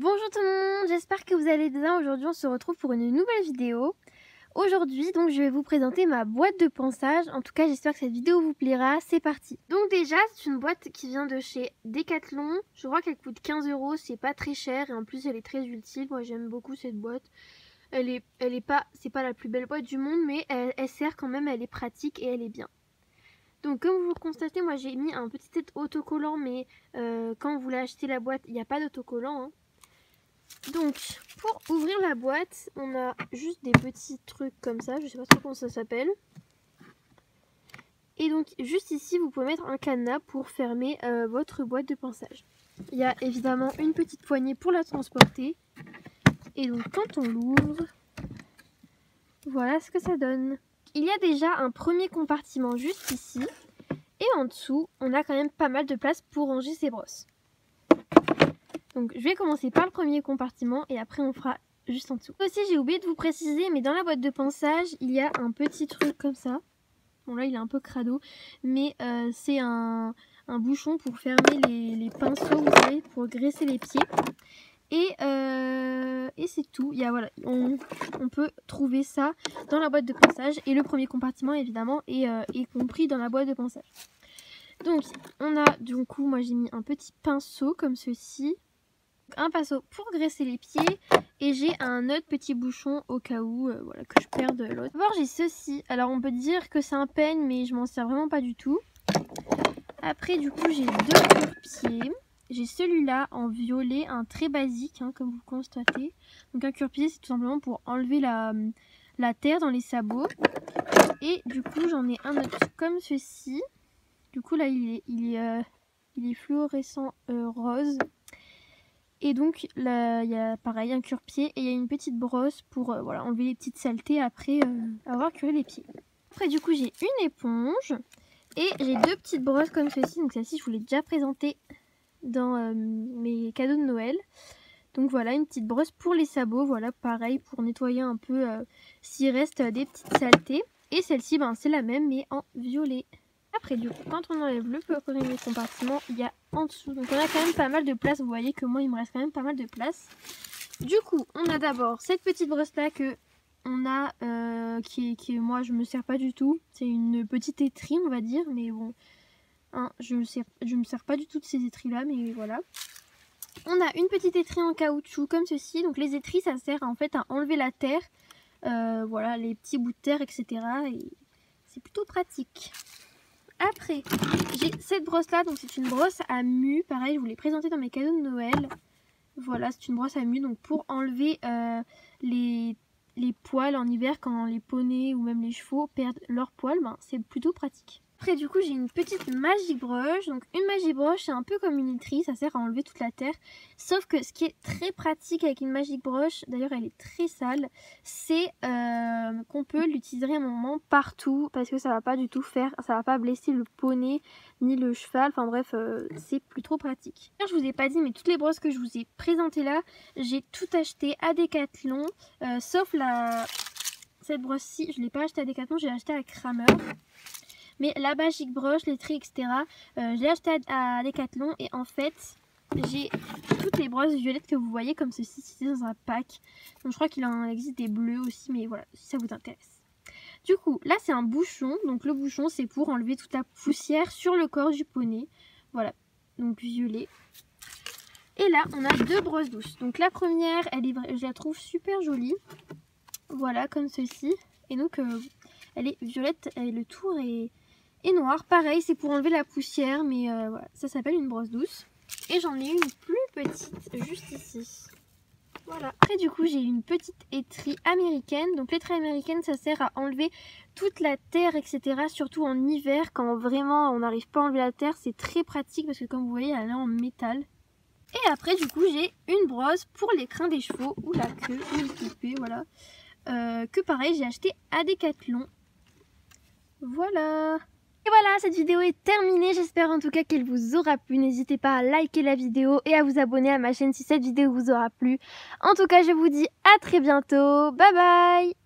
Bonjour tout le monde, j'espère que vous allez bien. Aujourd'hui on se retrouve pour une nouvelle vidéo. Aujourd'hui donc je vais vous présenter ma boîte de ponçage. En tout cas j'espère que cette vidéo vous plaira, c'est parti. Donc déjà c'est une boîte qui vient de chez Decathlon. Je crois qu'elle coûte 15 €, c'est pas très cher et en plus elle est très utile. Moi j'aime beaucoup cette boîte. C'est pas la plus belle boîte du monde mais elle sert quand même, elle est pratique et elle est bien. Donc comme vous le constatez, moi j'ai mis un petit autocollant mais quand vous l'achetez la boîte il n'y a pas d'autocollant hein. Donc, pour ouvrir la boîte, on a juste des petits trucs comme ça, je sais pas trop comment ça s'appelle. Et donc, juste ici, vous pouvez mettre un cadenas pour fermer votre boîte de ponçage. Il y a évidemment une petite poignée pour la transporter. Et donc, quand on l'ouvre, voilà ce que ça donne. Il y a déjà un premier compartiment juste ici. Et en dessous, on a quand même pas mal de place pour ranger ses brosses. Donc je vais commencer par le premier compartiment et après on fera juste en dessous. Aussi j'ai oublié de vous préciser, mais dans la boîte de ponçage il y a un petit truc comme ça. Bon là il est un peu crado, mais c'est un bouchon pour fermer les pinceaux, vous savez, pour graisser les pieds. Et c'est tout. Il y a, voilà, on peut trouver ça dans la boîte de ponçage. Et le premier compartiment évidemment est compris dans la boîte de ponçage. Donc on a du coup, moi j'ai mis un petit pinceau comme ceci. Un pinceau pour graisser les pieds et j'ai un autre petit bouchon au cas où voilà, que je perde l'autre. D'abord j'ai ceci, alors on peut dire que c'est un peigne mais je m'en sers vraiment pas du tout. Après du coup j'ai deux cure-pieds, j'ai celui-là en violet, un très basique hein, comme vous constatez. Donc un cure-pied c'est tout simplement pour enlever la terre dans les sabots. Et du coup j'en ai un autre comme ceci. Du coup là il est fluorescent rose. Et donc là il y a pareil un cure-pied et il y a une petite brosse pour voilà, enlever les petites saletés après avoir curé les pieds. Après du coup j'ai une éponge et j'ai deux petites brosses comme ceci. Donc celle-ci je vous l'ai déjà présentée dans mes cadeaux de Noël. Donc voilà, une petite brosse pour les sabots, voilà pareil pour nettoyer un peu s'il reste des petites saletés. Et celle-ci ben, c'est la même mais en violet. Après du coup quand on enlève le premier compartiment, il y a en dessous, donc on a quand même pas mal de place. Vous voyez que moi il me reste quand même pas mal de place. Du coup on a d'abord cette petite brosse là que on a qui moi je me sers pas du tout. C'est une petite étrie on va dire, mais bon hein, je me sers pas du tout de ces étries là, mais voilà. On a une petite étrie en caoutchouc comme ceci. Donc les étries ça sert en fait à enlever la terre, voilà les petits bouts de terre etc. Et c'est plutôt pratique. Après, j'ai cette brosse là, donc c'est une brosse à mue, pareil je vous l'ai présentée dans mes cadeaux de Noël. Voilà, c'est une brosse à mue, donc pour enlever les poils en hiver quand les poneys ou même les chevaux perdent leurs poils, ben, c'est plutôt pratique. Après du coup j'ai une petite Magic Brush. Donc une Magic Brush c'est un peu comme une étrie, ça sert à enlever toute la terre. Sauf que ce qui est très pratique avec une Magic Brush, d'ailleurs elle est très sale, c'est qu'on peut l'utiliser à un moment partout parce que ça va pas du tout faire, ça va pas blesser le poney ni le cheval, enfin bref c'est plus trop pratique. Je vous ai pas dit mais toutes les brosses que je vous ai présentées là, j'ai tout acheté à Decathlon sauf cette brosse-ci, je l'ai pas acheté à Decathlon, j'ai acheté à Kramer. Mais la Magic Brush, les tris, etc. Je l'ai acheté à Decathlon et en fait, j'ai toutes les brosses violettes que vous voyez comme ceci, c'est dans un pack. Donc je crois qu'il en existe des bleus aussi, mais voilà, si ça vous intéresse. Du coup, là c'est un bouchon. Donc le bouchon, c'est pour enlever toute la poussière sur le corps du poney. Voilà, donc violet. Et là, on a deux brosses douces. Donc la première, je la trouve super jolie. Voilà, comme ceci. Et donc, elle est violette et le tour est noir. Pareil, c'est pour enlever la poussière, mais voilà, ça s'appelle une brosse douce. Et j'en ai une plus petite, juste ici. Voilà. Après, du coup, j'ai une petite étrie américaine. Donc, l'étrie américaine, ça sert à enlever toute la terre, etc. Surtout en hiver, quand vraiment on n'arrive pas à enlever la terre. C'est très pratique parce que, comme vous voyez, elle est en métal. Et après, du coup, j'ai une brosse pour les crins des chevaux, ou la queue, ou le toupet, voilà. Que pareil, j'ai acheté à Decathlon. Voilà. Et voilà, cette vidéo est terminée. J'espère en tout cas qu'elle vous aura plu. N'hésitez pas à liker la vidéo et à vous abonner à ma chaîne si cette vidéo vous aura plu. En tout cas, je vous dis à très bientôt. Bye bye.